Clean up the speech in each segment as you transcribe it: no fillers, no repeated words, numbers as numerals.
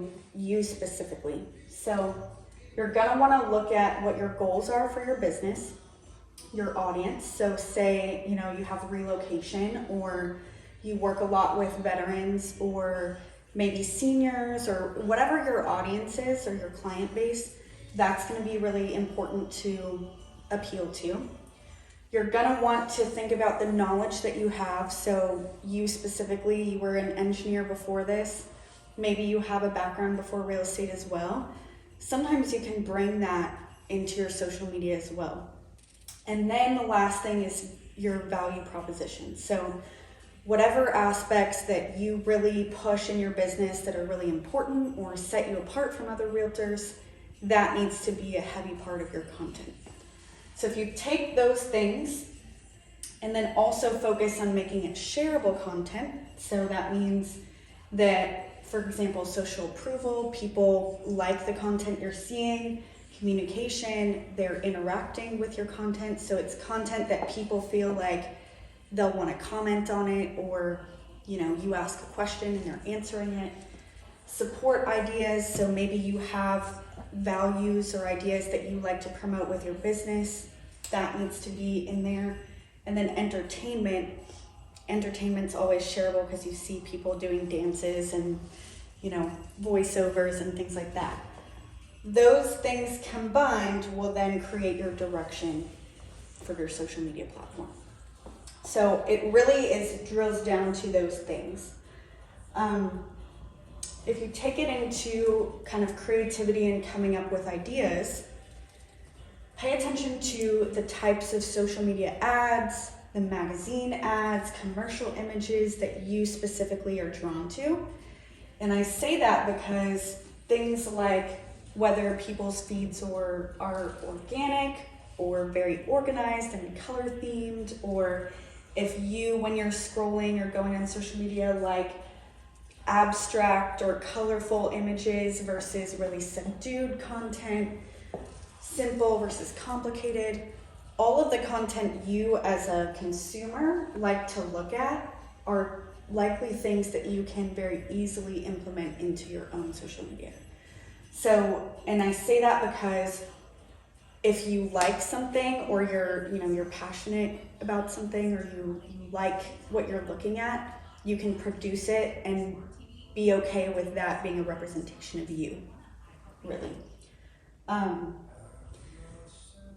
to you specifically. So you're gonna wanna look at what your goals are for your business, your audience. So say, you know, you have relocation, or you work a lot with veterans, or maybe seniors, or whatever your audience is or your client base, that's gonna be really important to appeal to. You're gonna want to think about the knowledge that you have. So you specifically, you were an engineer before this, maybe you have a background before real estate as well. Sometimes you can bring that into your social media as well. And then the last thing is your value proposition. So whatever aspects that you really push in your business that are really important or set you apart from other realtors, that needs to be a heavy part of your content. So if you take those things and then also focus on making it shareable content, so that means that, for example, social approval, people like the content you're seeing, communication, they're interacting with your content, so it's content that people feel like they'll want to comment on it, or you know, you ask a question and they're answering it. Support ideas, so maybe you have values or ideas that you like to promote with your business, that needs to be in there. And then entertainment's always shareable because you see people doing dances and, you know, voiceovers and things like that. Those things combined will then create your direction for your social media platform. So it really drills down to those things. If you take it into kind of creativity and coming up with ideas, pay attention to the types of social media ads, the magazine ads, commercial images that you specifically are drawn to. And I say that because things like whether people's feeds are organic or very organized and color themed, or if you, when you're scrolling or going on social media, like abstract or colorful images versus really subdued content, simple versus complicated. All of the content you as a consumer like to look at are likely things that you can very easily implement into your own social media. So, and I say that because if you like something, or you're passionate about something, or you like what you're looking at, you can produce it and be okay with that being a representation of you, really.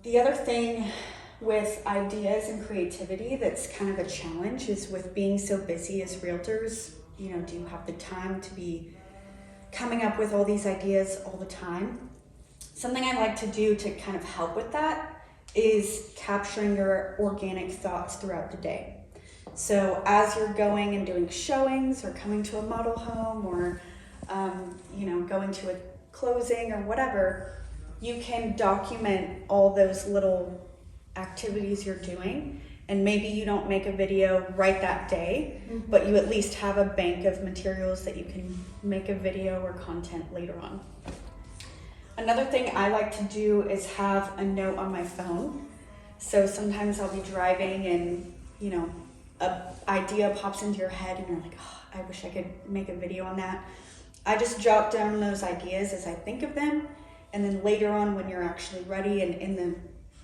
The other thing with ideas and creativity that's kind of a challenge is with being so busy as realtors, you know, do you have the time to be coming up with all these ideas all the time? Something I like to do to kind of help with that is capturing your organic thoughts throughout the day. So as you're going and doing showings or coming to a model home, or going to a closing or whatever, you can document all those little activities you're doing. And maybe you don't make a video right that day, but you at least have a bank of materials that you can make a video or content later on. Another thing I like to do is have a note on my phone. So sometimes I'll be driving and, an idea pops into your head and you're like, oh, I wish I could make a video on that. I just jot down those ideas as I think of them. And then later on, when you're actually ready and in the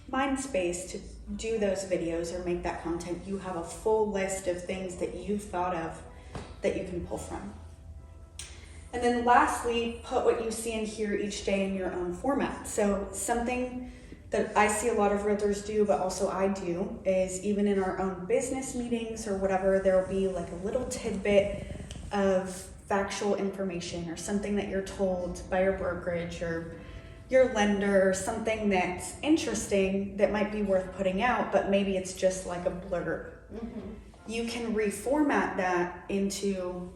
mind space to do those videos or make that content, you have a full list of things that you've thought of that you can pull from. And then lastly, put what you see and hear each day in your own format. So something that I see a lot of realtors do, but also I do, is even in our own business meetings or whatever, there'll be like a little tidbit of factual information or something that you're told by your brokerage or your lender, or something that's interesting that might be worth putting out, but maybe it's just like a blurb. You can reformat that into,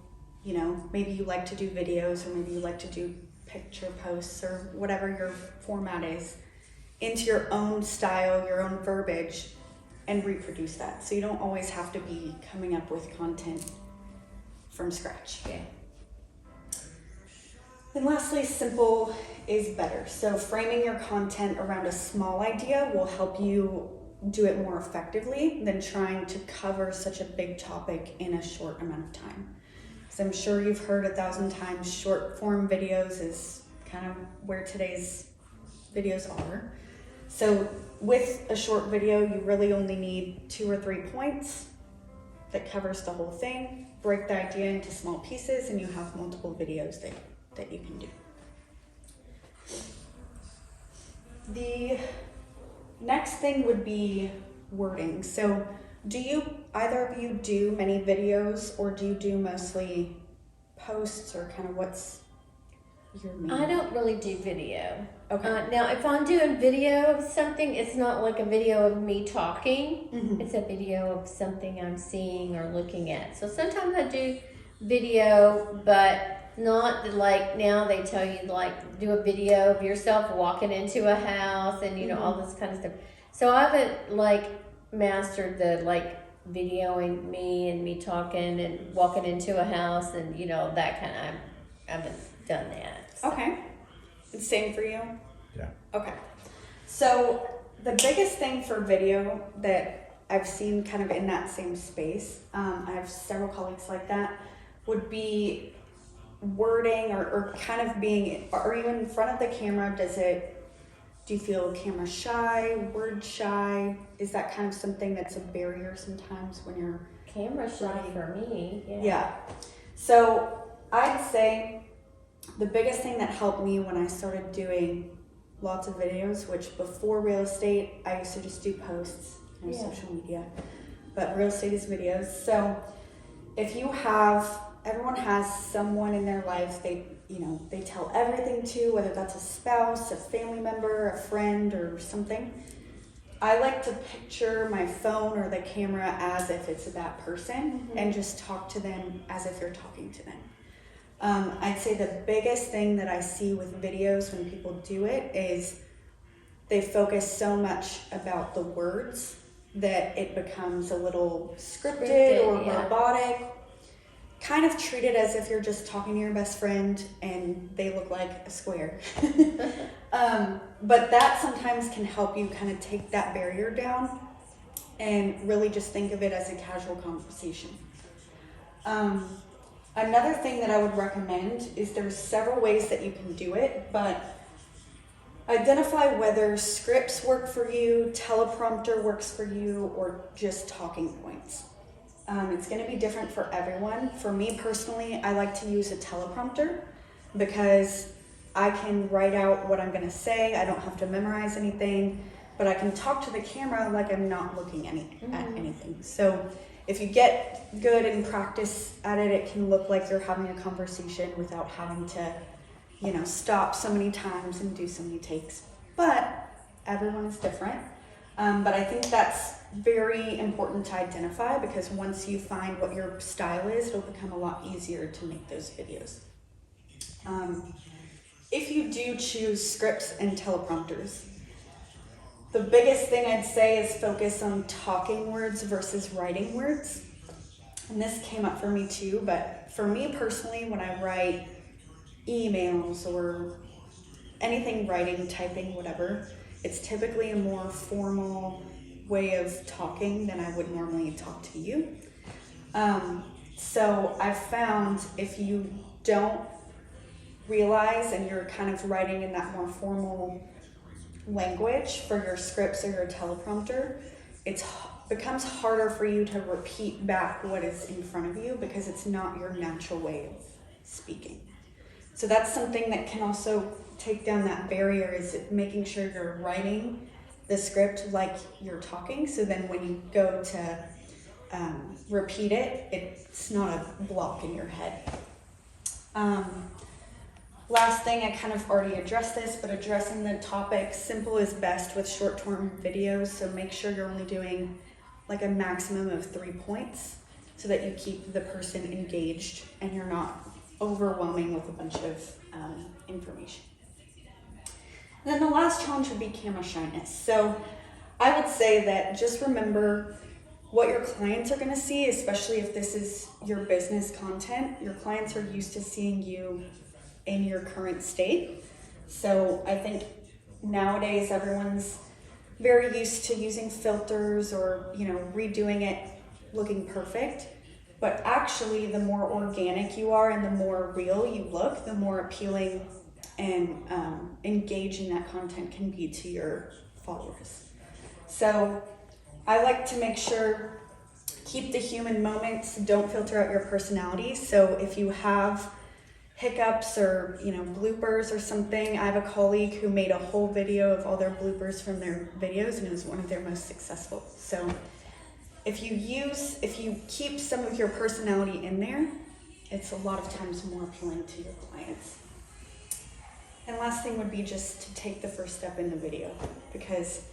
maybe you like to do videos, or maybe you like to do picture posts, or whatever your format is, into your own style, your own verbiage, and reproduce that. So you don't always have to be coming up with content from scratch. Yeah. And lastly, simple is better. So framing your content around a small idea will help you do it more effectively than trying to cover such a big topic in a short amount of time. because I'm sure you've heard 1,000 times short form videos is kind of where today's videos are. So with a short video, you really only need 2 or 3 points that covers the whole thing. Break the idea into small pieces and you have multiple videos that you can do. The next thing would be wording. So do either of you do many videos, or do you do mostly posts, or kind of what's your main? I don't really do video. Okay. Now, if I'm doing video of something, it's not like a video of me talking. Mm-hmm. It's a video of something I'm seeing or looking at. So sometimes I do video, but not like now they tell you like do a video of yourself walking into a house and you know all this kind of stuff. So I haven't like mastered the like videoing me and me talking and walking into a house and you know that kind of. I haven't done that. So. Okay. Same for you? Yeah. Okay. So the biggest thing for video that I've seen kind of in that same space, I have several colleagues like that, would be wording or kind of being, are you in front of the camera? Do you feel camera shy, word shy? Is that kind of something that's a barrier sometimes when you're Camera shy for me, Yeah. So I'd say the biggest thing that helped me when I started doing lots of videos, which before real estate, I used to just do posts on social media, but real estate is videos. So if you everyone has someone in their life they tell everything to, whether that's a spouse, a family member, a friend, or something. I like to picture my phone or the camera as if it's that person and just talk to them as if you're talking to them. I'd say the biggest thing that I see with videos when people do it is they focus so much about the words that it becomes a little scripted or robotic. Kind of treat it as if you're just talking to your best friend and they look like a square. But that sometimes can help you kind of take that barrier down and really just think of it as a casual conversation. Another thing that I would recommend is there's several ways that you can do it, but identify whether scripts work for you, teleprompter works for you, or just talking points. It's going to be different for everyone. For me personally, I like to use a teleprompter because I can write out what I'm going to say. I don't have to memorize anything, but I can talk to the camera like I'm not looking at anything. So if you get good and practice at it, it can look like you're having a conversation without having to, stop so many times and do so many takes. But everyone is different. But I think that's very important to identify because once you find what your style is, it'll become a lot easier to make those videos. If you do choose scripts and teleprompters, the biggest thing I'd say is focus on talking words versus writing words. And this came up for me too, but for me personally, when I write emails or anything writing, typing, whatever, it's typically a more formal way of talking than I would normally talk to you. So I've found if you don't realize and you're kind of writing in that more formal language for your scripts or your teleprompter, it becomes harder for you to repeat back what is in front of you because it's not your natural way of speaking. So that's something that can also take down that barrier, is making sure you're writing the script like you're talking, so then when you go to repeat it, it's not a block in your head. Last thing, I kind of already addressed this, but addressing the topic, simple is best with short-term videos, so make sure you're only doing like a maximum of 3 points so that you keep the person engaged and you're not overwhelming with a bunch of information. And then the last challenge would be camera shyness. So I would say that just remember what your clients are going to see, especially if this is your business content. Your clients are used to seeing you in your current state. So I think nowadays everyone's very used to using filters or, redoing it looking perfect. But actually, the more organic you are and the more real you look, the more appealing and engaging that content can be to your followers. So I like to make sure, keep the human moments, don't filter out your personality. So if you have hiccups or bloopers or something, I have a colleague who made a whole video of all their bloopers from their videos, and it was one of their most successful. So if you keep some of your personality in there, it's a lot of times more appealing to your clients. And last thing would be just to take the first step in the video, because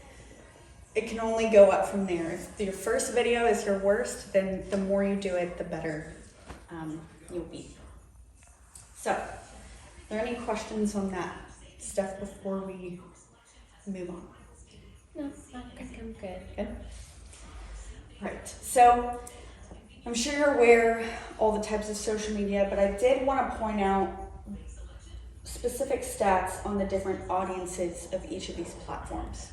it can only go up from there. If your first video is your worst, then the more you do it, the better you'll be. So, are there any questions on that stuff before we move on? No, I think I'm good. Right, so I'm sure you're aware all the types of social media, but I did want to point out specific stats on the different audiences of each of these platforms.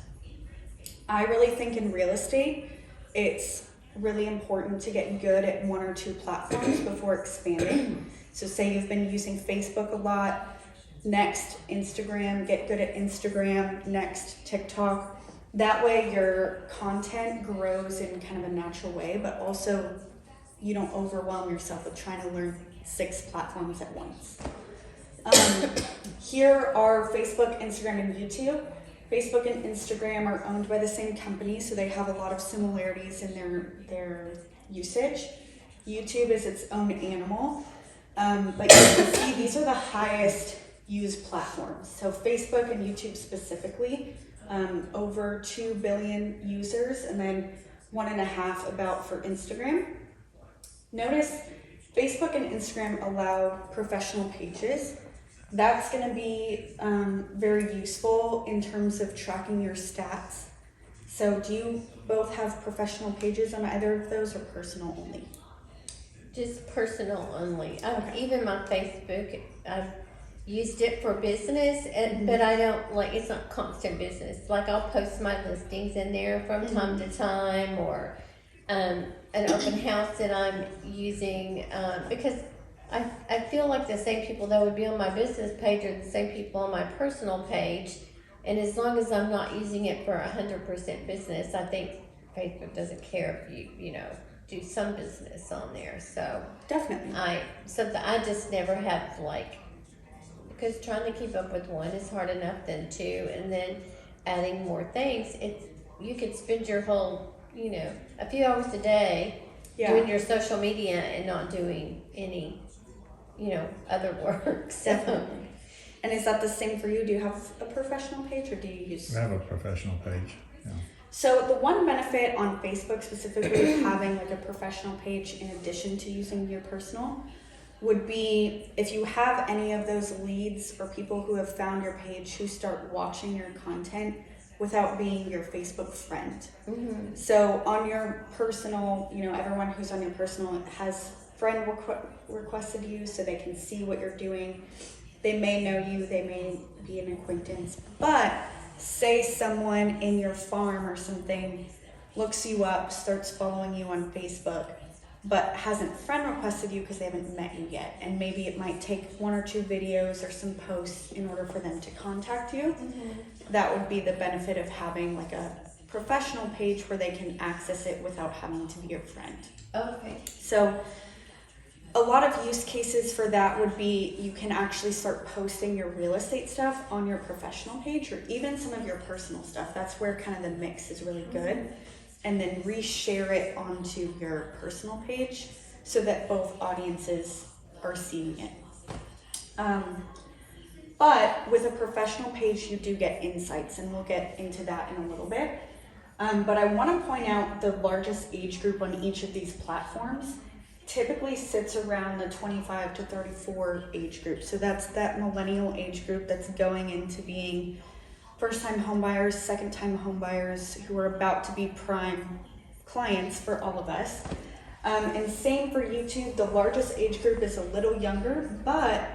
I really think in real estate, it's really important to get good at one or two platforms before expanding. So say you've been using Facebook a lot, next Instagram, get good at Instagram, next TikTok. That way your content grows in kind of a natural way, but also you don't overwhelm yourself with trying to learn 6 platforms at once. Here are Facebook, Instagram, and YouTube. Facebook and Instagram are owned by the same company, so they have a lot of similarities in their usage. YouTube is its own animal, but you can see these are the highest used platforms. So Facebook and YouTube specifically, over 2 billion users, and then 1.5 about for Instagram. Notice Facebook and Instagram allow professional pages. That's going to be very useful in terms of tracking your stats. So do you both have professional pages on either of those, or personal only? Just personal only. Even my Facebook, I've used it for business, but I don't it's not constant business. Like I'll post my listings in there from time to time, or an open house that I'm using, because I feel like the same people that would be on my business page are the same people on my personal page, and as long as I'm not using it for 100% business, I think Facebook doesn't care if you do some business on there. So definitely, I just never have because trying to keep up with one is hard enough, then 2, and then adding more things. You could spend your whole a few hours a day doing your social media and not doing any other work. So. Definitely. And is that the same for you? Do you have a professional page, or do you use? I have a professional page. Yeah. So the one benefit on Facebook specifically of having a professional page in addition to using your personal would be if you have any of those leads or people who have found your page who start watching your content without being your Facebook friend. Mm-hmm. So on your personal, everyone who's on your personal has friend requested you so they can see what you're doing. They may know you, they may be an acquaintance, but say someone in your farm or something looks you up, starts following you on Facebook, but hasn't friend requested you because they haven't met you yet, and maybe it might take 1 or 2 videos or some posts in order for them to contact you. Mm-hmm. That would be the benefit of having a professional page where they can access it without having to be your friend. Okay. So a lot of use cases for that would be you can actually start posting your real estate stuff on your professional page, or even some of your personal stuff. That's where kind of the mix is really good. Mm-hmm. And then reshare it onto your personal page so that both audiences are seeing it. But with a professional page, you do get insights, and we'll get into that in a little bit. But I want to point out the largest age group on each of these platforms typically sits around the 25 to 34 age group. So that's that millennial age group that's going into being first-time homebuyers, second-time homebuyers who are about to be prime clients for all of us. And same for YouTube. The largest age group is a little younger, but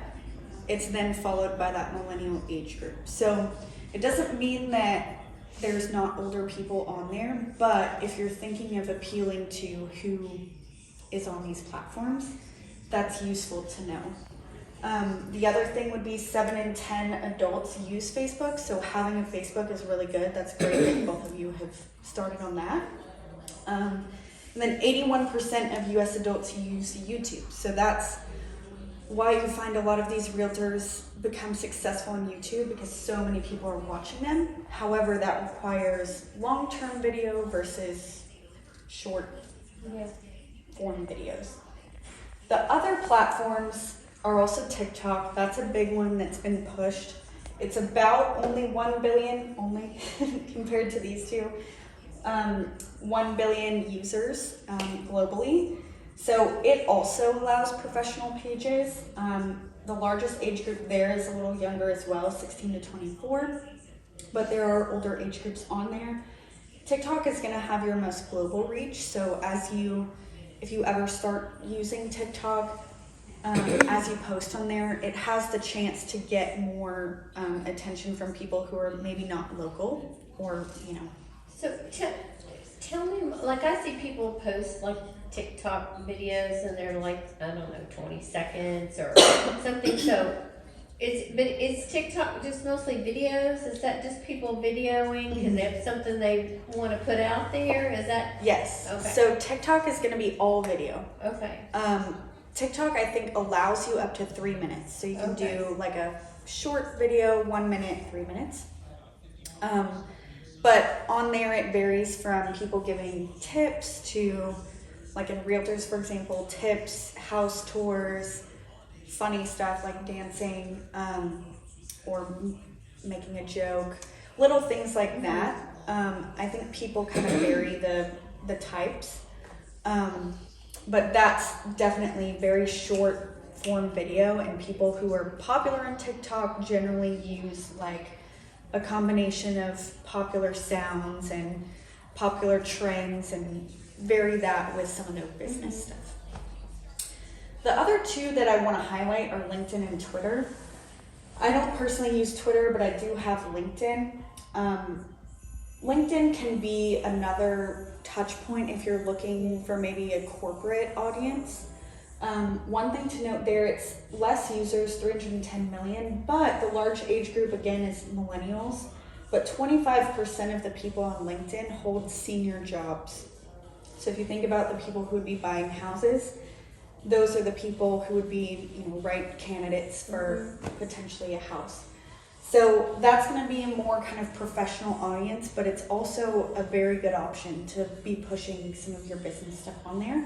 it's then followed by that millennial age group. So it doesn't mean that there's not older people on there, but if you're thinking of appealing to who is on these platforms. That's useful to know. The other thing would be 7 in 10 adults use Facebook, so having a Facebook is really good. That's great that both of you have started on that. And then 81% of US adults use YouTube, so that's why you find a lot of these realtors become successful on YouTube, because so many people are watching them. However, that requires long-term video versus short form videos. The other platforms are also TikTok. That's a big one that's been pushed. It's about only 1 billion, compared to these two, 1 billion users globally. So it also allows professional pages. The largest age group there is a little younger as well, 16 to 24, but there are older age groups on there. TikTok is gonna have your most global reach, so if you ever start using TikTok, as you post on there, it has the chance to get more attention from people who are maybe not local, or, you know. So tell me, like, I see people post like TikTok videos and they're like, I don't know, 20 seconds or something. So is TikTok just mostly videos? Is that just people videoing because they have something they want to put out there? Is that? Yes. Okay. So TikTok is gonna be all video. Okay. TikTok, I think, allows you up to 3 minutes. So you can Okay. do like a short video, 1 minute, 3 minutes. But on there, it varies from people giving tips to, like in realtors, for example, tips, house tours, funny stuff like dancing, or making a joke, little things like that. I think people kind of vary the types. But that's definitely very short form video, and people who are popular on TikTok generally use like a combination of popular sounds and popular trends and vary that with some of their business stuff. The other two that I want to highlight are LinkedIn and Twitter. I don't personally use Twitter, but I do have LinkedIn. LinkedIn can be another touch point if you're looking for maybe a corporate audience. One thing to note there, it's less users, 310 million, but the large age group again is millennials, but 25% of the people on LinkedIn hold senior jobs. So if you think about the people who would be buying houses, those are the people who would be, right candidates for potentially a house. So that's going to be a more kind of professional audience, but it's also a very good option to be pushing some of your business stuff on there.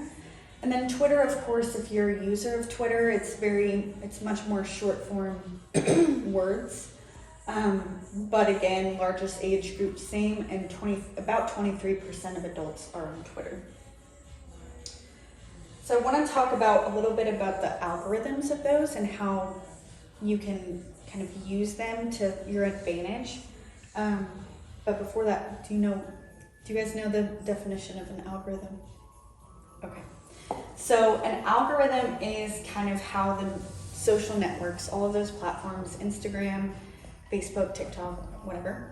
And then Twitter, of course, if you're a user of Twitter, it's much more short form words. But again, largest age group, same, and about 23% of adults are on Twitter. So I want to talk about a little bit about the algorithms of those and how you can kind of use them to your advantage. But before that, do you guys know the definition of an algorithm? Okay. So an algorithm is kind of how the social networks, all of those platforms, Instagram, Facebook, TikTok, whatever,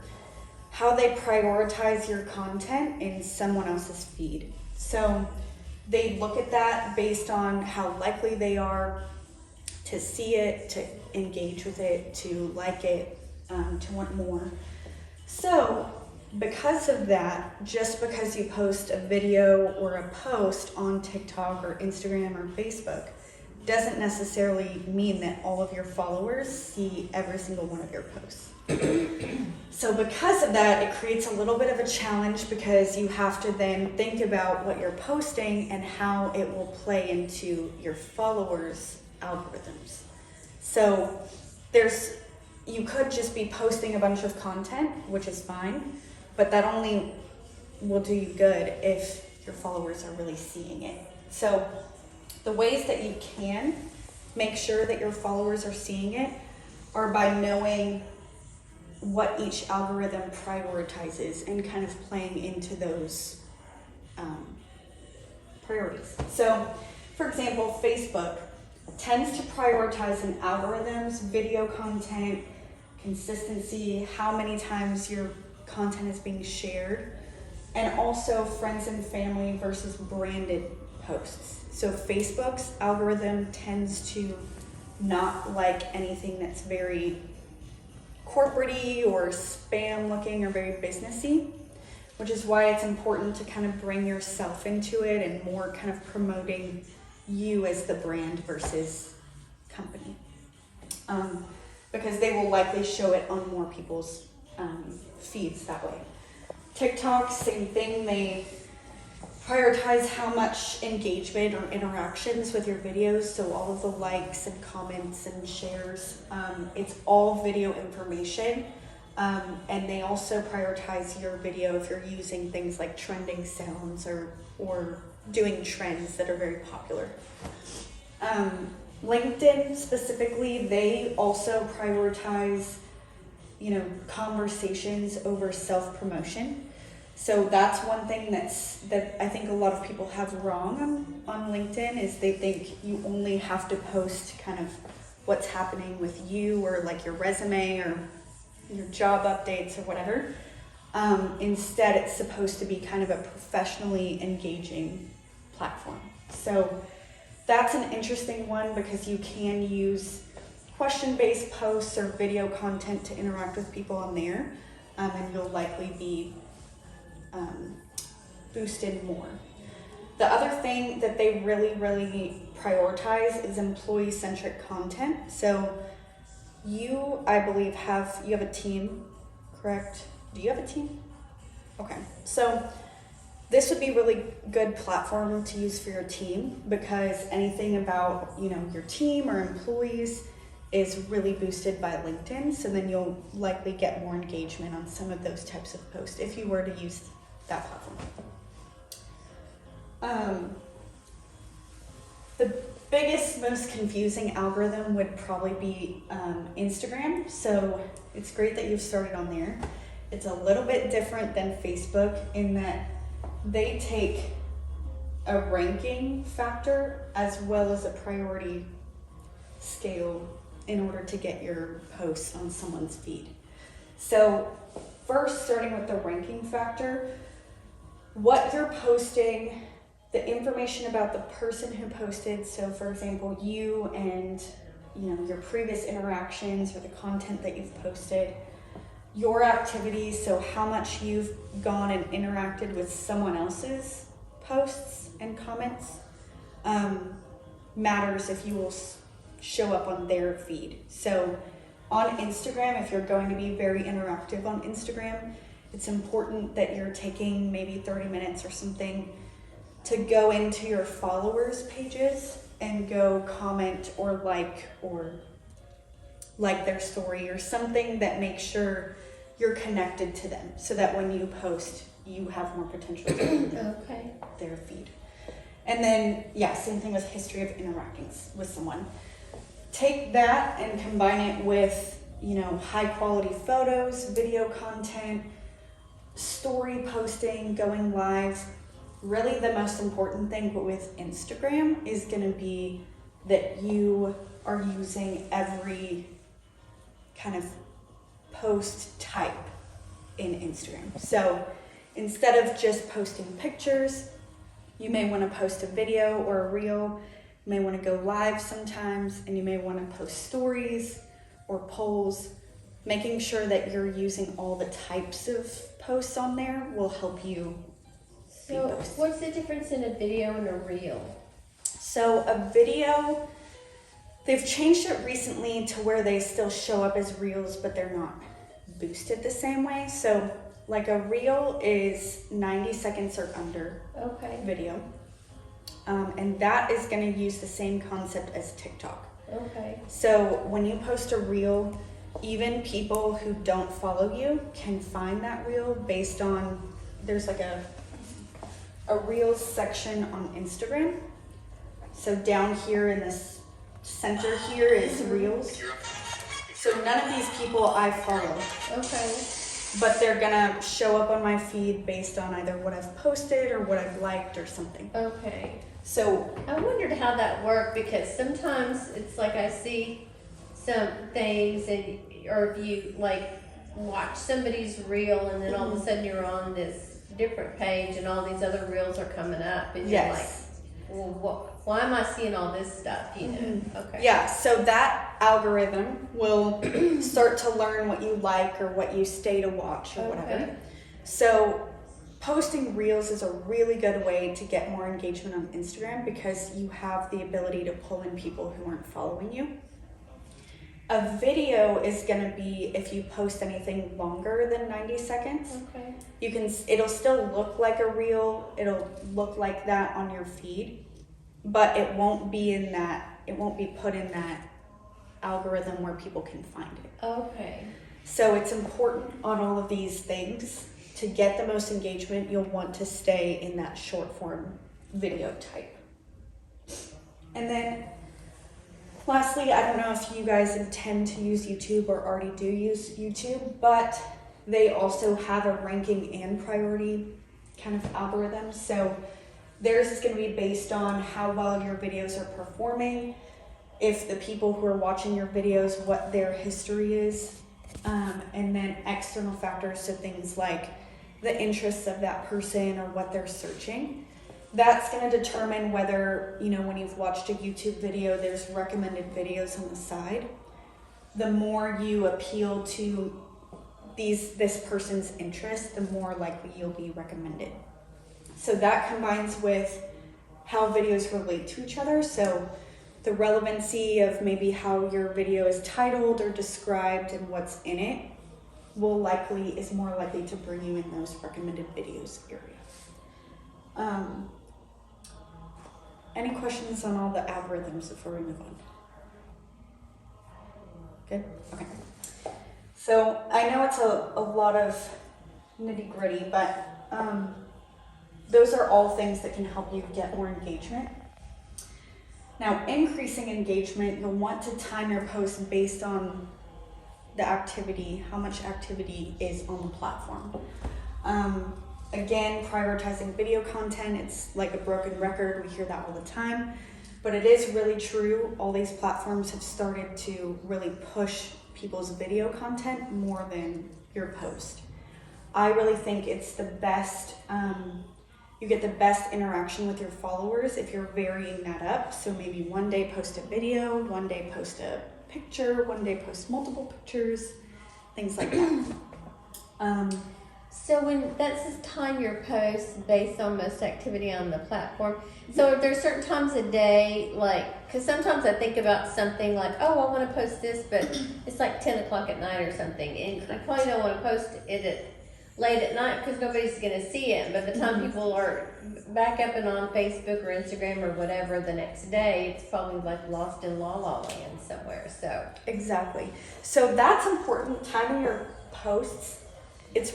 how they prioritize your content in someone else's feed. So they look at that based on how likely they are to see it, to engage with it, to like it, to want more. So because of that, just because you post a video or a post on TikTok or Instagram or Facebook doesn't necessarily mean that all of your followers see every single one of your posts. So because of that, it creates a little bit of a challenge, because you have to then think about what you're posting and how it will play into your followers' algorithms. So you could just be posting a bunch of content, which is fine, but that only will do you good if your followers are really seeing it. So the ways that you can make sure that your followers are seeing it are by knowing what each algorithm prioritizes and kind of playing into those priorities. So, for example, Facebook tends to prioritize in algorithms video content, consistency, how many times your content is being shared, and also friends and family versus branded posts. So Facebook's algorithm tends to not like anything that's very corporate-y or spam looking or very businessy, which is why it's important to kind of bring yourself into it and more kind of promoting you as the brand versus company. Because they will likely show it on more people's feeds that way. TikTok, same thing. They prioritize how much engagement or interactions with your videos. So all of the likes and comments and shares, it's all video information. And they also prioritize your video if you're using things like trending sounds or doing trends that are very popular. LinkedIn specifically, they also prioritize, conversations over self-promotion. So that's one thing that I think a lot of people have wrong on LinkedIn is they think you only have to post kind of what's happening with you or like your resume or your job updates or whatever. Instead, it's supposed to be kind of a professionally engaging platform. So that's an interesting one because you can use question-based posts or video content to interact with people on there, and you'll likely be boosted more. The other thing that they really, really prioritize is employee-centric content. So I believe you have a team, correct? Do you have a team? Okay, so this would be a really good platform to use for your team because anything about, your team or employees is really boosted by LinkedIn. So then you'll likely get more engagement on some of those types of posts if you were to use that platform. The biggest, most confusing algorithm would probably be Instagram. So it's great that you've started on there. It's a little bit different than Facebook in that they take a ranking factor as well as a priority scale in order to get your posts on someone's feed. So first, starting with the ranking factor, what you're posting, the information about the person who posted, so for example, you and your previous interactions or the content that you've posted, your activities, so how much you've gone and interacted with someone else's posts and comments, matters if you will show up on their feed. So on Instagram, if you're going to be very interactive on Instagram, it's important that you're taking maybe 30 minutes or something to go into your followers' pages and go comment or like their story or something that makes sure you're connected to them so that when you post, you have more potential to their feed. And then, same thing with history of interacting with someone. Take that and combine it with, high quality photos, video content, story posting, going live. Really the most important thing with Instagram is going to be that you are using every kind of post type in Instagram. So instead of just posting pictures, you may want to post a video or a reel. You may want to go live sometimes, and you may want to post stories or polls. Making sure that you're using all the types of posts on there will help you. So what's the difference in a video and a reel? So a video, they've changed it recently to where they still show up as reels, but they're not boosted the same way. So like a reel is 90 seconds or under video. And that is going to use the same concept as TikTok. Okay. So when you post a reel, even people who don't follow you can find that reel based on, there's like a Reels section on Instagram. So down here in this center here is Reels. So none of these people I follow. Okay. But they're gonna show up on my feed based on either what I've posted or what I've liked or something. Okay. So I wondered how that worked because sometimes it's like I see some things or if you like watch somebody's reel and then all of a sudden you're on this different page and all these other reels are coming up and you're like, well, why am I seeing all this stuff? You know? Okay. Yeah, so that algorithm will start to learn what you like or what you stay to watch or whatever. Okay. So posting reels is a really good way to get more engagement on Instagram because you have the ability to pull in people who aren't following you. A video is going to be if you post anything longer than 90 seconds. Okay. It'll still look like a reel, it'll look like that on your feed, but it won't be put in that algorithm where people can find it. Okay. So it's important on all of these things to get the most engagement. You'll want to stay in that short form video type. And then lastly, I don't know if you guys intend to use YouTube or already do use YouTube, but they also have a ranking and priority kind of algorithm. So theirs is going to be based on how well your videos are performing, if the people who are watching your videos, what their history is, and then external factors, so things like the interests of that person or what they're searching. That's going to determine whether, when you've watched a YouTube video, there's recommended videos on the side. The more you appeal to this person's interest, the more likely you'll be recommended. So that combines with how videos relate to each other. So the relevancy of maybe how your video is titled or described and what's in it is more likely to bring you in those recommended videos area. Any questions on all the algorithms before we move on? Good? Okay. So I know it's a lot of nitty gritty, but those are all things that can help you get more engagement. Now, increasing engagement, you'll want to time your posts based on the activity, how much activity is on the platform. Again, prioritizing video content, it's like a broken record. We hear that all the time, but it is really true. All these platforms have started to really push people's video content more than your post. I really think it's the best, you get the best interaction with your followers if you're varying that up. So maybe one day post a video, one day post a picture, one day post multiple pictures, things like that. So when that says time your posts based on most activity on the platform, so there's certain times a day, because sometimes I think about something like, oh, I want to post this, but it's like 10 o'clock at night or something, and you probably don't want to post it late at night because nobody's going to see it. But by the time people are back up and on Facebook or Instagram or whatever the next day, it's probably like lost in la la land somewhere. So Exactly. So that's important. Timing your posts. It's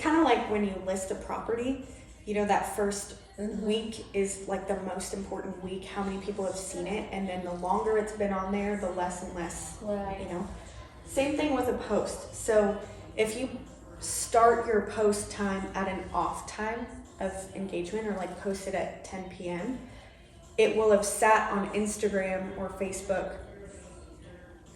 kind of like when you list a property, that first week is like the most important week, how many people have seen it, and then the longer it's been on there, the less and less, right. Same thing with a post. So if you start your post time at an off time of engagement, or like post it at 10 p.m., it will have sat on Instagram or Facebook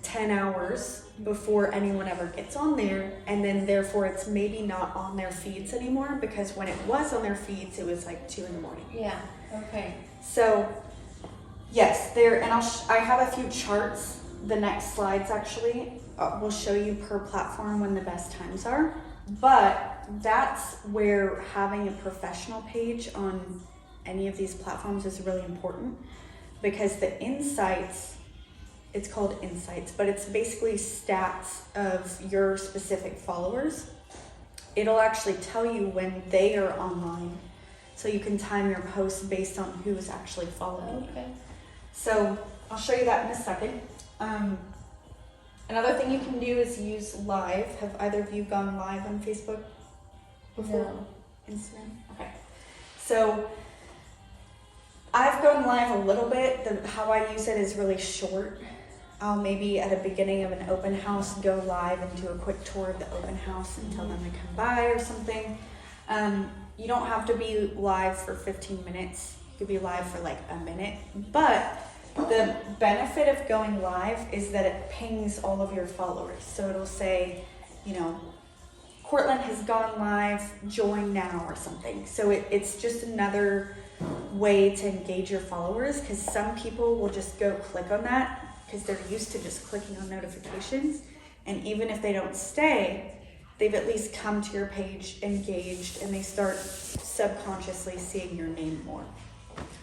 10 hours before anyone ever gets on there, and then therefore it's maybe not on their feeds anymore, because when it was on their feeds it was like 2 a.m. Yeah. Okay. So yes, and I have a few charts. The next slides actually will show you per platform when the best times are, but that's where having a professional page on any of these platforms is really important, because the insights, it's called insights, but it's basically stats of your specific followers. It'll actually tell you when they are online, so you can time your posts based on who's actually following you. Okay. So I'll show you that in a second. Another thing you can do is use live. Have either of you gone live on Facebook before? No. Instagram? Okay. So I've gone live a little bit. How I use it is really short. I'll maybe at the beginning of an open house go live and do a quick tour of the open house and tell them to come by or something. You don't have to be live for 15 minutes. You could be live for like a minute. But the benefit of going live is that it pings all of your followers. So it'll say, Courtland has gone live, join now or something. So it's just another way to engage your followers, because some people will just go click on that because they're used to just clicking on notifications. And even if they don't stay, they've at least come to your page, engaged, and they start subconsciously seeing your name more.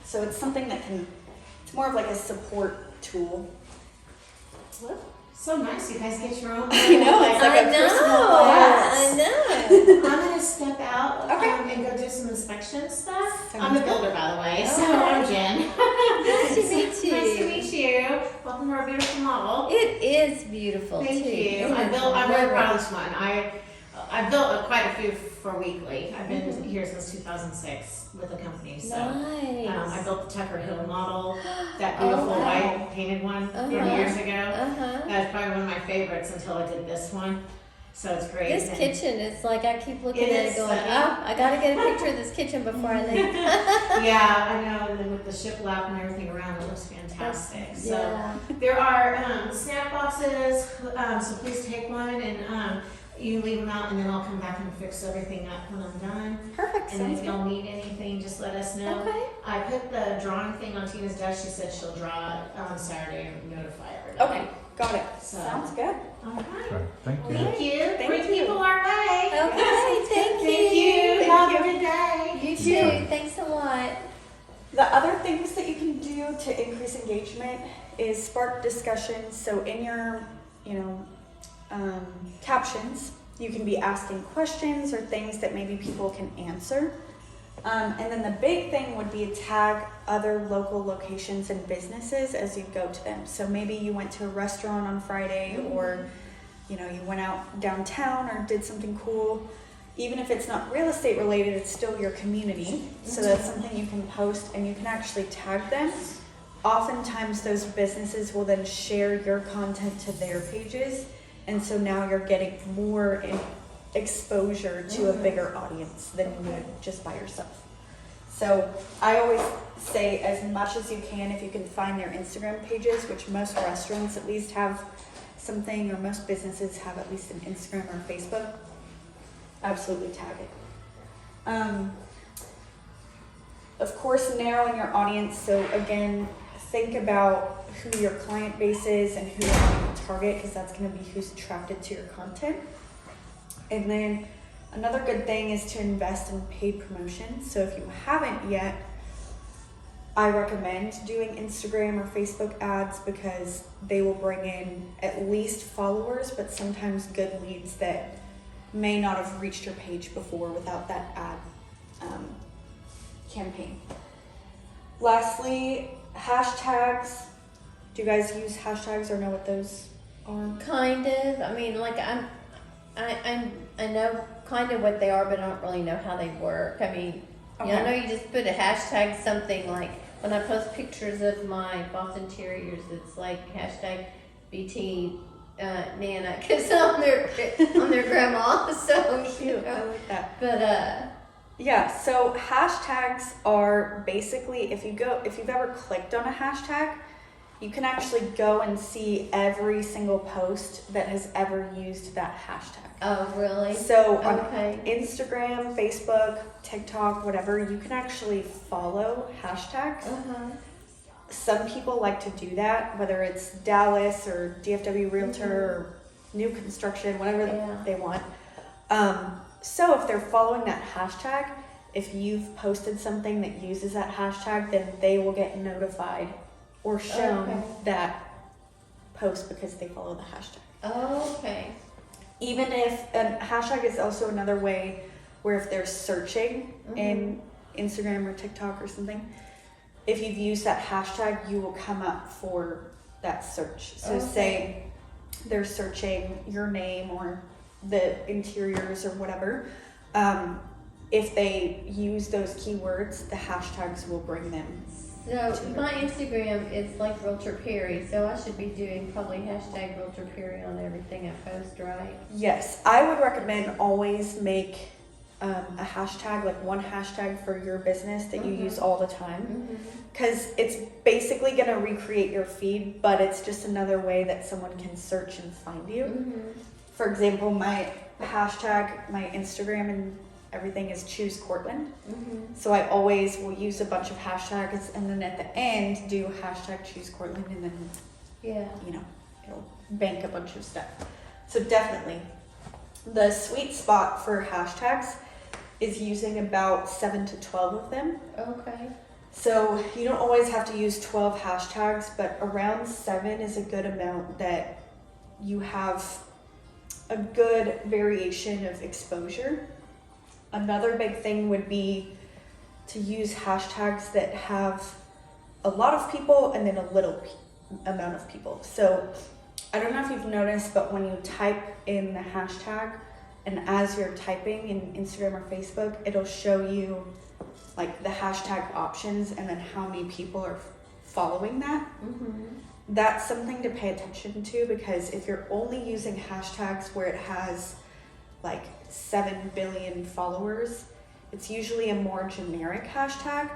So it's something that it's more of like a support tool. So nice, you guys get your own. I know, it's like a personal class. I know. I'm gonna step out and go do some inspection stuff. I'm a Sounds builder, by the way, so Okay. I'm Jen. Nice to meet you. Nice to meet you. Welcome to our beautiful model. It is beautiful Thank too. you. It is I'm very proud of lovely. this one. I built quite a few for Weekly. I've been here since 2006 with the company. So Nice. I built the Tucker Hill model, that beautiful wow. white painted one from years ago. Uh-huh. That was probably one of my favorites until I did this one. So it's great. This And- kitchen is like, I keep looking It at is it going, stunning. oh, I gotta get a picture of this kitchen before I leave. Yeah, I know. And then with the shiplap and everything around, it looks fantastic. So Yeah. there are snack boxes. So please take one and you can leave them out, and then I'll come back and fix everything up when I'm done. Perfect. And Sounds if good. y'all need anything, just let us know. Okay. I put the drawing thing on Tina's desk. She said she'll draw it on Saturday and notify everybody. Okay, got it. So- Sounds good. All right. Okay, thank you. Thank you. Thank Bring you. people our way. Okay, thank you. Thank you. Thank Have you. a good day. You too. Thanks a lot. The other things that you can do to increase engagement is spark discussions. So in your, captions, you can be asking questions or things that maybe people can answer. And then the big thing would be tag other local locations and businesses as you go to them. So maybe you went to a restaurant on Friday, or you went out downtown or did something cool. Even if it's not real estate related, it's still your community. So that's something you can post, and you can actually tag them. Oftentimes those businesses will then share your content to their pages, and so now you're getting more exposure to a bigger audience than you would just by yourself. So I always say, as much as you can, if you can find their Instagram pages, which most restaurants at least have something, or most businesses have at least an Instagram or Facebook, absolutely tag it. Of course, narrowing your audience. So again, think about who your client base is and who you're wanting to target, because that's going to be who's attracted to your content. And then another good thing is to invest in paid promotions. So if you haven't yet, I recommend doing Instagram or Facebook ads, because they will bring in at least followers, but sometimes good leads that may not have reached your page before without that ad campaign. Lastly, hashtags. Do you guys use hashtags or know what those are? Kind of. I mean, like I know kind of what they are, but I don't really know how they work. I mean, I know you just put a hashtag something, like when I post pictures of my Boston Terriers, it's like hashtag BT Nana, because I'm their grandma. So Cute. I like that. But Yeah, so hashtags are basically, if you've ever clicked on a hashtag, you can actually go and see every single post that has ever used that hashtag. oh really? So on Okay. Instagram, Facebook, TikTok, whatever, you can actually follow hashtags. Some people like to do that, whether it's Dallas or DFW Realtor or new construction, whatever Yeah. they want. So if they're following that hashtag, if you've posted something that uses that hashtag, then they will get notified or shown Okay. that post because they follow the hashtag. Okay. Even if, and hashtag is also another way where if they're searching in Instagram or TikTok or something, if you've used that hashtag, you will come up for that search. So say they're searching your name or the interiors or whatever, if they use those keywords, the hashtags will bring them. So my Instagram is like Realtor Perry, so I should be doing probably hashtag Realtor Perry on everything I post, right? Yes, I would recommend always make a hashtag, like one hashtag for your business that you use all the time, because it's basically going to recreate your feed, but it's just another way that someone can search and find you. For example, my hashtag, my Instagram and everything is choose Courtland. Mm-hmm. So I always will use a bunch of hashtags and then at the end do hashtag choose Courtland and then, Yeah. you know, it'll bank a bunch of stuff. So definitely the sweet spot for hashtags is using about 7 to 12 of them. Okay. So you don't always have to use 12 hashtags, but around 7 is a good amount that you have a good variation of exposure. Another big thing would be to use hashtags that have a lot of people and then a little amount of people. So I don't know if you've noticed, but when you type in the hashtag and as you're typing in Instagram or Facebook, it'll show you like the hashtag options and then how many people are following that. Mm-hmm. That's something to pay attention to, because if you're only using hashtags where it has like 7 billion followers, it's usually a more generic hashtag,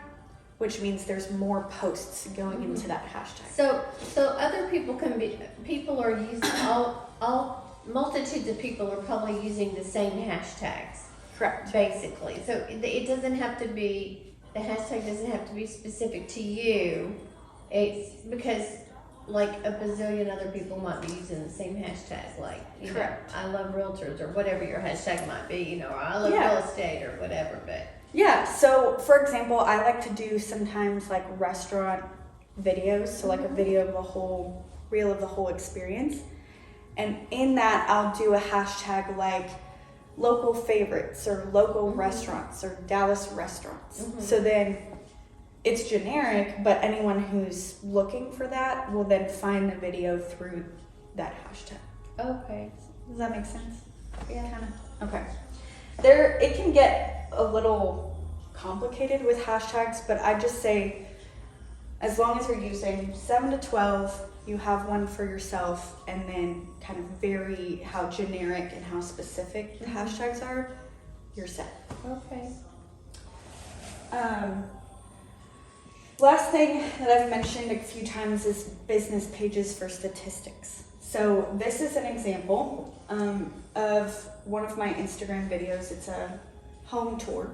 which means there's more posts going into that hashtag. So other people are using all multitudes of people are probably using the same hashtags. Correct. Basically. So it doesn't have to be, the hashtag doesn't have to be specific to you. It's because like a bazillion other people might be using the same hashtag, like, you know, Correct. I love realtors or whatever your hashtag might be, you know, or I love Yeah. real estate or whatever, but. Yeah, so for example, I like to do sometimes like restaurant videos, so like a video of the whole reel of the whole experience. And in that, I'll do a hashtag like local favorites or local restaurants or Dallas restaurants. So then it's generic, but anyone who's looking for that will then find the video through that hashtag. Okay. Does that make sense? Yeah. Kind of. Okay. There, it can get a little complicated with hashtags, but I just say, as long as you're using 7 to 12, you have one for yourself, and then kind of vary how generic and how specific the hashtags are, you're set. Okay. Last thing that I've mentioned a few times is business pages for statistics. So this is an example of one of my Instagram videos. It's a home tour.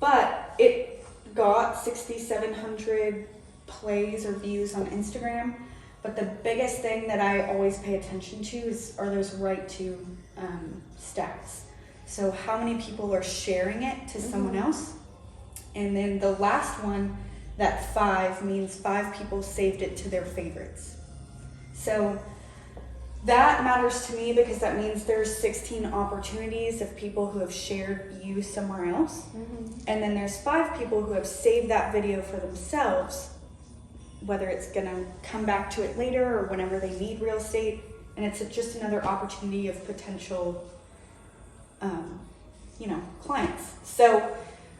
But it got 6,700 plays or views on Instagram. But the biggest thing that I always pay attention to are those right to stats. So how many people are sharing it to someone else? And then the last one, that 5, means 5 people saved it to their favorites. So that matters to me because that means there's 16 opportunities of people who have shared you somewhere else. And then there's 5 people who have saved that video for themselves, whether it's gonna come back to it later or whenever they need real estate. And it's just another opportunity of potential, clients. So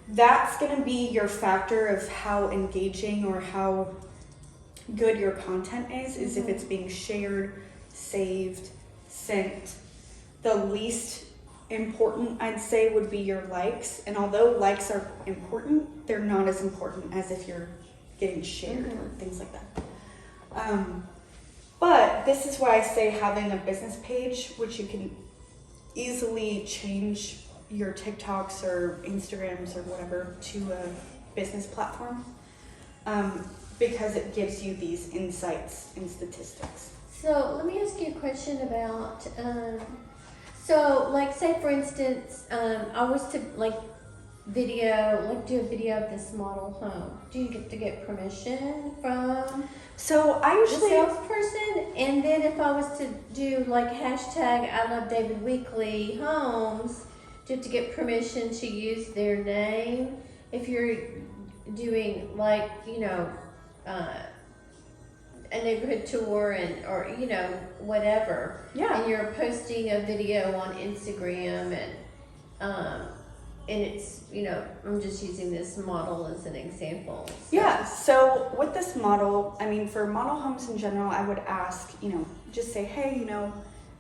that's going to be your factor of how engaging or how good your content is if it's being shared, saved, sent. The least important, I'd say, would be your likes. And although likes are important, they're not as important as if you're getting shared or things like that. But this is why I say having a business page, which you can easily change your TikToks or Instagrams or whatever to a business platform, because it gives you these insights and statistics. So let me ask you a question about, so like say for instance, I was to do a video of this model home. Do you get to get permission from So I the usually, salesperson? And then if I was to do like hashtag I love David Weekly homes, do you have to get permission to use their name? If you're doing like, a neighborhood tour or whatever, yeah. and you're posting a video on Instagram and it's, I'm just using this model as an example. Yeah, so with this model, I mean, for model homes in general, I would ask, just say, hey, do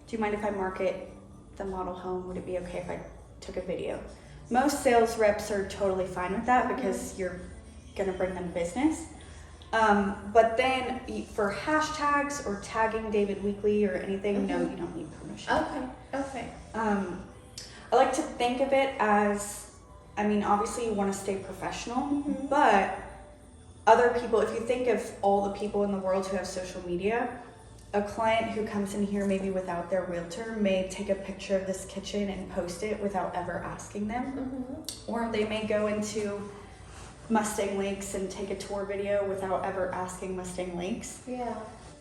you mind if I market the model home? Would it be okay if I took a video? Most sales reps are totally fine with that because you're gonna bring them business. But then for hashtags or tagging David Weekly or anything, no, you don't need permission. Okay. I like to think of it as, I mean, obviously you want to stay professional, but other people, if you think of all the people in the world who have social media, a client who comes in here maybe without their realtor may take a picture of this kitchen and post it without ever asking them. Or they may go into Mustang Lakes and take a tour video without ever asking Mustang Lakes. Yeah.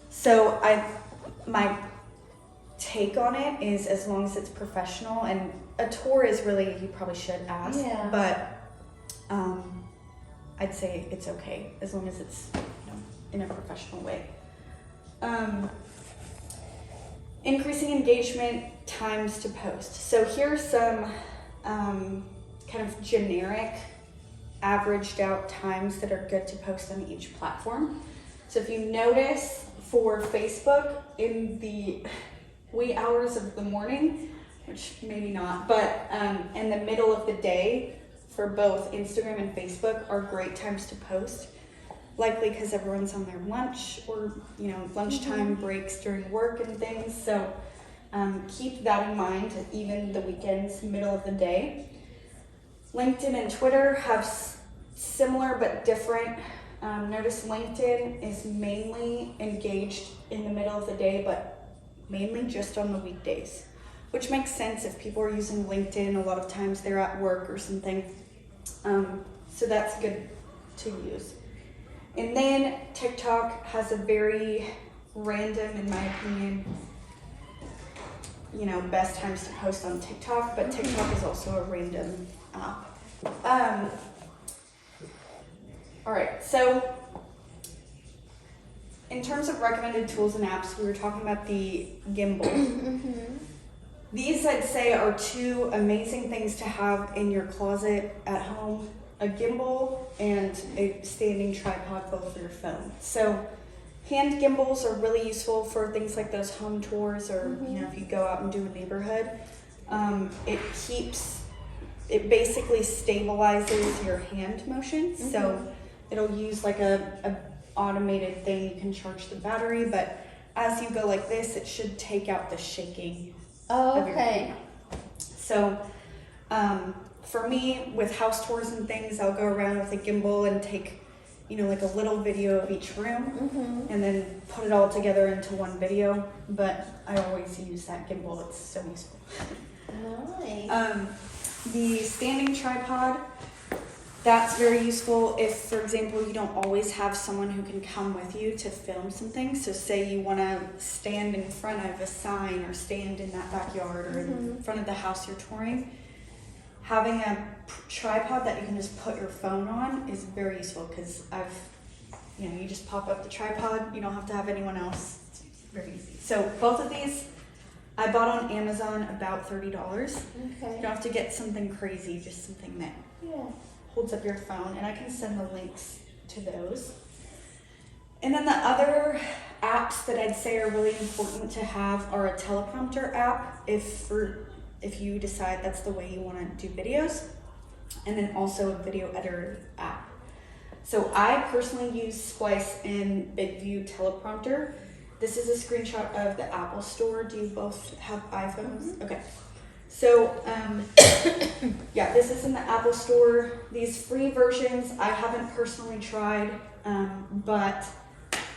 So my take on it is, as long as it's professional, and a tour is really, you probably should ask, Yeah. but I'd say it's okay as long as it's, you know, in a professional way. Increasing engagement, times to post. So here's some kind of generic, averaged out times that are good to post on each platform. So if you notice, for Facebook, in the wee hours of the morning, which maybe not, but in the middle of the day, for both Instagram and Facebook are great times to post. Likely because everyone's on their lunch, or, you know, lunchtime breaks during work and things. So keep that in mind, even the weekends, middle of the day. LinkedIn and Twitter have similar but different. Notice LinkedIn is mainly engaged in the middle of the day, but mainly just on the weekdays, which makes sense. If people are using LinkedIn, a lot of times they're at work or something. So that's good to use. And then TikTok has a very random, in my opinion, you know, best times to post on TikTok, but TikTok is also a random app. All right, so in terms of recommended tools and apps, we were talking about the gimbal. These, I'd say, are two amazing things to have in your closet at home: a gimbal and a standing tripod, both for your phone. So hand gimbals are really useful for things like those home tours, or you know, if you go out and do a neighborhood. It basically stabilizes your hand motion. So it'll use like a automated thing. You can charge the battery, but as you go like this, it should take out the shaking of your hand. So for me, with house tours and things, I'll go around with a gimbal and take, you know, like a little video of each room, and then put it all together into one video. But I always use that gimbal. It's so useful. Nice. The standing tripod, that's very useful if, for example, you don't always have someone who can come with you to film something. So say you want to stand in front of a sign, or stand in that backyard, or in front of the house you're touring. Having a tripod that you can just put your phone on is very useful, because you just pop up the tripod. You don't have to have anyone else. It's very easy. So both of these I bought on Amazon, about $30. You don't have to get something crazy, just something that holds up your phone, and I can send the links to those. And then the other apps that I'd say are really important to have are a teleprompter app, if you decide that's the way you want to do videos, and then also a video editor app. So I personally use Splice and BigView Teleprompter. This is a screenshot of the Apple Store. Do you both have iPhones? Okay. So, this is in the Apple Store. These free versions, I haven't personally tried, but,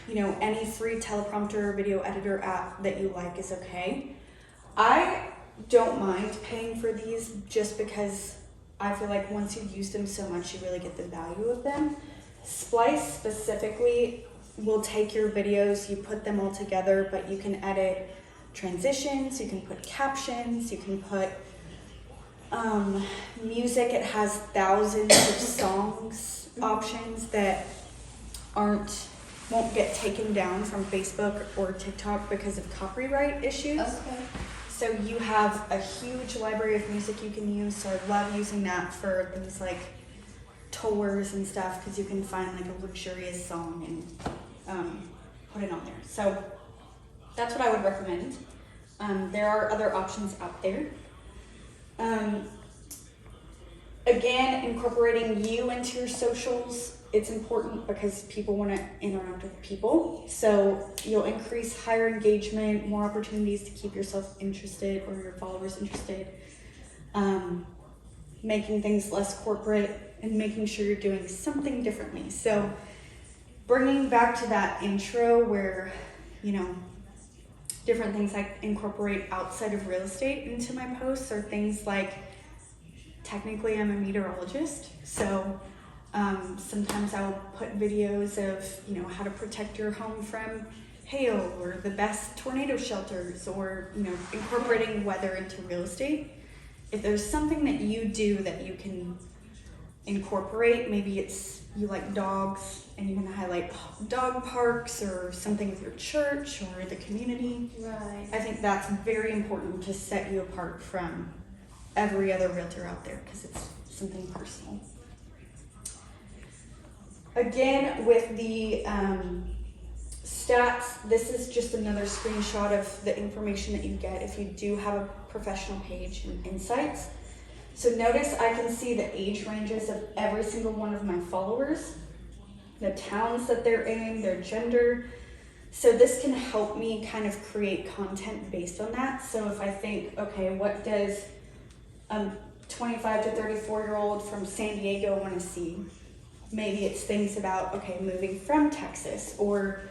you know, any free teleprompter video editor app that you like is okay. I don't mind paying for these, just because I feel like once you've used them so much, you really get the value of them. Splice specifically will take your videos, you put them all together, but you can edit transitions, you can put captions, you can put music. It has thousands of songs options that won't get taken down from Facebook or TikTok because of copyright issues. So you have a huge library of music you can use. So I love using that for things like tours and stuff, because you can find like a luxurious song and put it on there. So that's what I would recommend. There are other options out there. Again, incorporating you into your socials, it's important because people want to interact with people. So you'll increase higher engagement, more opportunities to keep yourself interested or your followers interested. making things less corporate, and making sure you're doing something differently. So bringing back to that intro where, you know, different things I incorporate outside of real estate into my posts are things like, technically I'm a meteorologist, so sometimes I'll put videos of, you know, how to protect your home from hail or the best tornado shelters, or, you know, incorporating weather into real estate. If there's something that you do that you can incorporate, maybe it's you like dogs and you can highlight dog parks or something with your church or the community. Right. I think that's very important to set you apart from every other realtor out there because it's something personal. Again, with the stats, this is just another screenshot of the information that you get if you do have a professional page and insights. So notice I can see the age ranges of every single one of my followers, the towns that they're in, their gender. So this can help me kind of create content based on that. So if I think, okay, what does a 25 to 34-year-old from San Diego want to see? Maybe it's things about, okay, moving from Texas, or,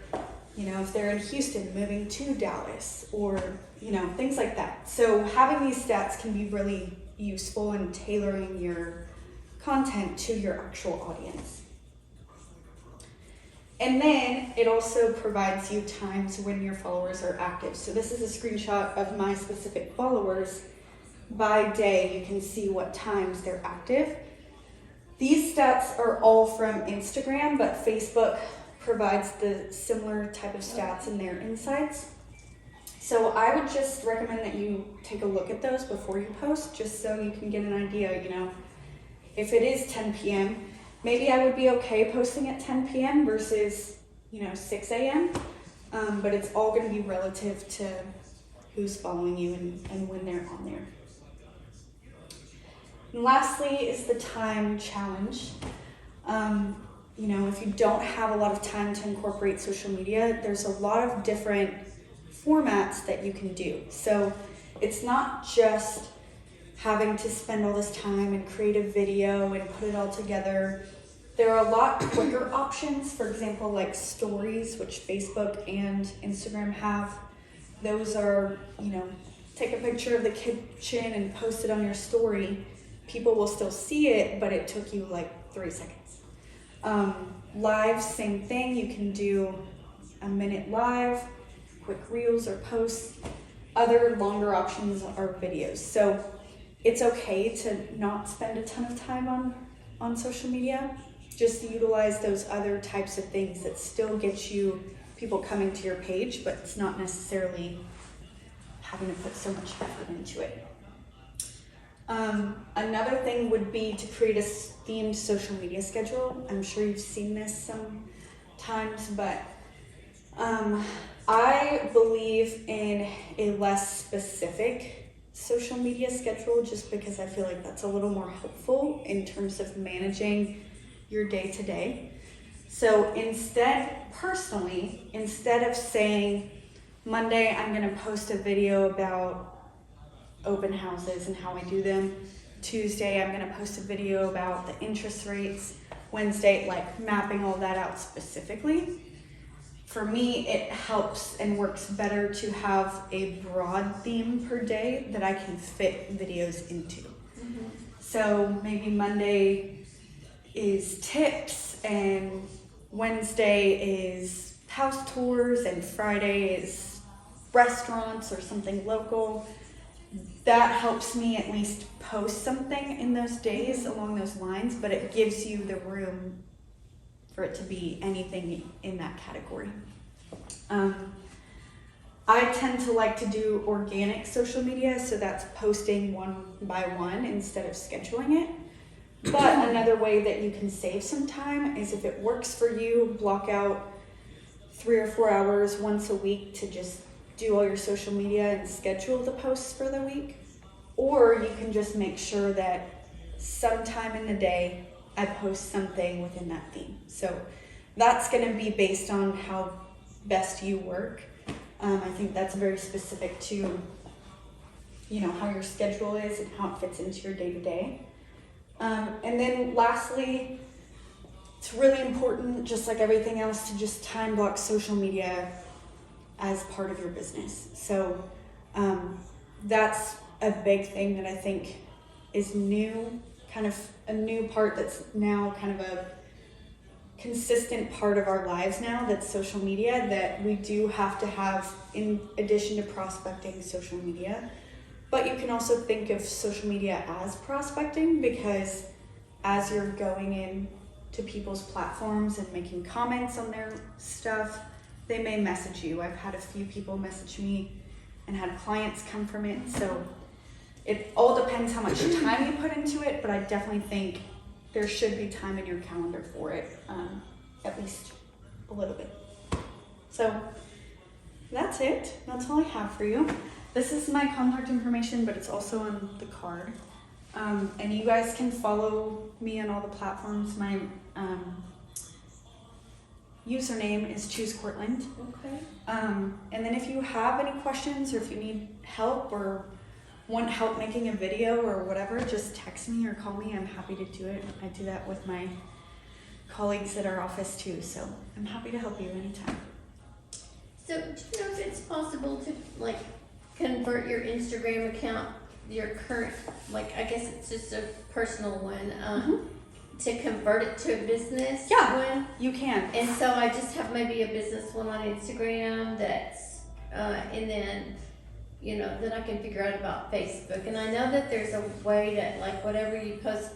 you know, if they're in Houston, moving to Dallas, or, you know, things like that. So having these stats can be really useful in tailoring your content to your actual audience. And then it also provides you times when your followers are active. So this is a screenshot of my specific followers. By day, you can see what times they're active. These stats are all from Instagram, but Facebook provides the similar type of stats in their insights. So I would just recommend that you take a look at those before you post, just so you can get an idea, you know, if it is 10 p.m., maybe I would be okay posting at 10 p.m. versus, you know, 6 a.m. But it's all going to be relative to who's following you and when they're on there. And lastly is the time challenge. You know, if you don't have a lot of time to incorporate social media, there's a lot of different formats that you can do. So it's not just having to spend all this time and create a video and put it all together. There are a lot quicker options, for example, like stories, which Facebook and Instagram have. Those are, you know, take a picture of the kitchen and post it on your story. People will still see it, but it took you like 3 seconds. Live, same thing. You can do a minute live, quick reels or posts. Other longer options are videos. So it's okay to not spend a ton of time on social media. Just utilize those other types of things that still get you people coming to your page, but it's not necessarily having to put so much effort into it. Another thing would be to create a themed social media schedule. I'm sure you've seen this sometimes, but I believe in a less specific social media schedule just because I feel like that's a little more helpful in terms of managing your day-to-day. So personally, instead of saying Monday I'm gonna post a video about open houses and how I do them, Tuesday I'm gonna post a video about the interest rates, Wednesday, like mapping all that out specifically. For me, it helps and works better to have a broad theme per day that I can fit videos into. Mm-hmm. So maybe Monday is tips, and Wednesday is house tours, and Friday is restaurants or something local. That helps me at least post something in those days along those lines, but it gives you the room for it to be anything in that category. I tend to like to do organic social media, so that's posting one by one instead of scheduling it. But another way that you can save some time is, if it works for you, block out 3 or 4 hours once a week to just do all your social media and schedule the posts for the week. Or you can just make sure that sometime in the day I post something within that theme. So that's going to be based on how best you work. I think that's very specific to you know, how your schedule is and how it fits into your day to day. And then lastly, it's really important, just like everything else, to just time block social media as part of your business. So that's a big thing that I think is new, kind of a new part that's now kind of a consistent part of our lives now, that's social media, that we do have to have in addition to prospecting social media. But you can also think of social media as prospecting, because as you're going in to people's platforms and making comments on their stuff, they may message you. I've had a few people message me and had clients come from it. So it all depends how much time you put into it, but I definitely think there should be time in your calendar for it, at least a little bit. So that's it. That's all I have for you. This is my contact information, but it's also on the card. And you guys can follow me on all the platforms. My username is Courtland. Okay. And then if you have any questions, or if you need help or want help making a video or whatever, just text me or call me. I'm happy to do it. I do that with my colleagues at our office too, so I'm happy to help you anytime. So do you know if it's possible to like convert your Instagram account, your current, like I guess it's just a personal one, to convert it to a business one? You can. And so I just have maybe a business one on Instagram that's, and then, you know, then I can figure out about Facebook. And I know that there's a way to, like, whatever you post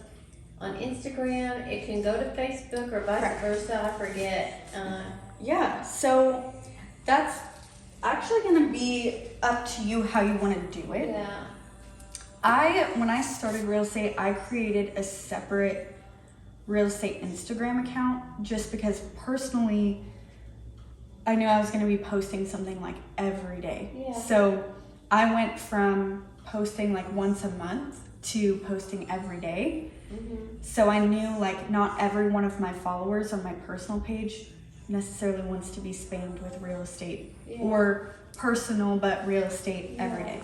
on Instagram, it can go to Facebook or vice versa. I forget. Yeah, so that's actually going to be up to you how you want to do it. Yeah. When I started real estate, I created a separate real estate Instagram account just because personally I knew I was going to be posting something like every day. Yeah. So I went from posting like once a month to posting every day. So I knew like not every one of my followers on my personal page necessarily wants to be spammed with real estate or personal but real estate every day.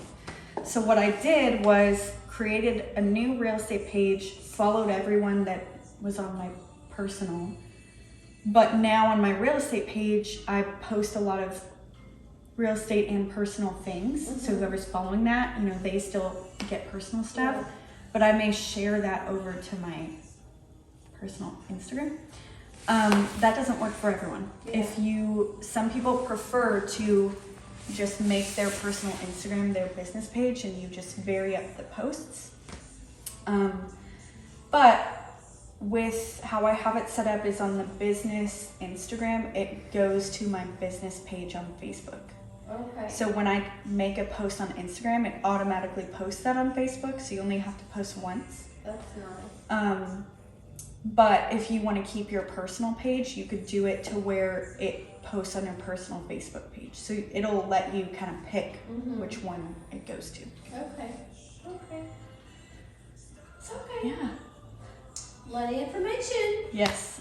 So what I did was created a new real estate page, followed everyone that was on my personal, but now on my real estate page I post a lot of real estate and personal things. So whoever's following that, you know, they still get personal stuff, but I may share that over to my personal Instagram. That doesn't work for everyone. Some people prefer to just make their personal Instagram their business page and you just vary up the posts. But with how I have it set up is on the business Instagram, it goes to my business page on Facebook. Okay. So when I make a post on Instagram, it automatically posts that on Facebook, so you only have to post once. That's nice. But if you want to keep your personal page, you could do it to where it posts on your personal Facebook page. So it'll let you kind of pick which one it goes to. Okay. It's okay. Yeah. A lot of information. Yes.